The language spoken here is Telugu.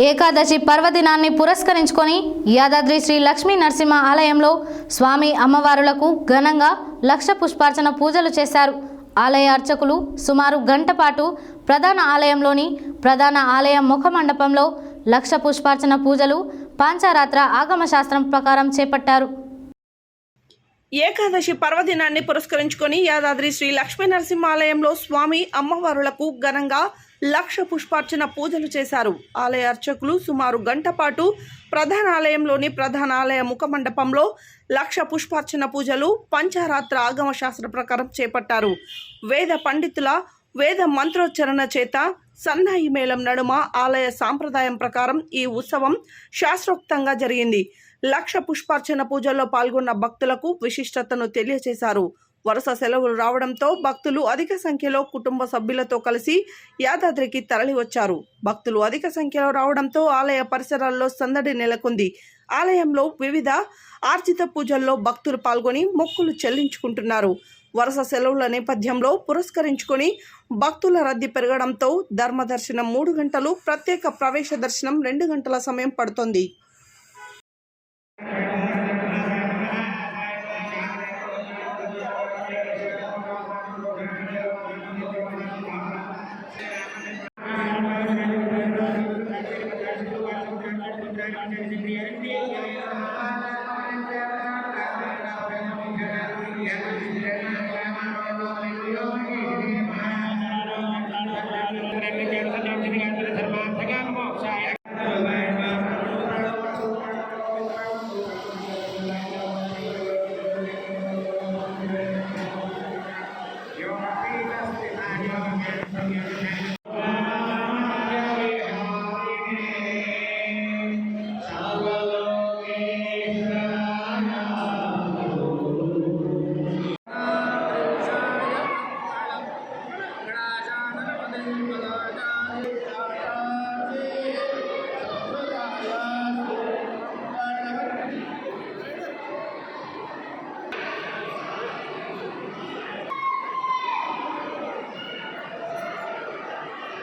ఏకాదశి పర్వదినాన్ని పురస్కరించుకొని యాదాద్రి శ్రీ లక్ష్మీ నరసింహ ఆలయంలో స్వామి అమ్మవారులకు ఘనంగా లక్ష పుష్పార్చన పూజలు చేశారు. ఆలయ అర్చకులు సుమారు గంట పాటు ప్రధాన ఆలయంలోని ప్రధాన ఆలయ ముఖ మండపంలో లక్ష పుష్పార్చన పూజలు పాంచారాత్ర ఆగమ శాస్త్రం ప్రకారం చేపట్టారు. ఏకాదశి పర్వదినాన్ని పురస్కరించుకొని యాదాద్రి శ్రీ లక్ష్మీ నరసింహ ఆలయంలో స్వామి అమ్మవారులకు ఘనంగా లక్ష పుష్పార్చన పూజలు చేశారు. ఆలయ అర్చకులు సుమారు గంట పాటు ప్రధాన ఆలయంలోని ప్రధాన ఆలయ ముఖ మండపంలో లక్ష పుష్పార్చన పూజలు పంచారాత్ర ఆగమ శాస్త్ర ప్రకారం చేపట్టారు. వేద పండితుల వేద మంత్రోచ్చరణ చేత సన్నాయి మేళం నడుమ ఆలయ సాంప్రదాయం ప్రకారం ఈ ఉత్సవం శాస్త్రోక్తంగా జరిగింది. లక్ష పుష్పార్చన పూజల్లో పాల్గొన్న భక్తులకు విశిష్టతను తెలియజేశారు. వరుస సెలవులు రావడంతో భక్తులు అధిక సంఖ్యలో కుటుంబ సభ్యులతో కలిసి యాదాద్రికి తరలి వచ్చారు. భక్తులు అధిక సంఖ్యలో రావడంతో ఆలయ పరిసరాల్లో సందడి నెలకొంది. ఆలయంలో వివిధ ఆర్జిత పూజల్లో భక్తులు పాల్గొని మొక్కులు చెల్లించుకుంటున్నారు. వరుస సెలవుల నేపథ్యంలో పురస్కరించుకొని భక్తుల రద్దీ పెరగడంతో ధర్మ దర్శనం 3 గంటలు, ప్రత్యేక ప్రవేశ దర్శనం 2 గంటల సమయం పడుతోంది.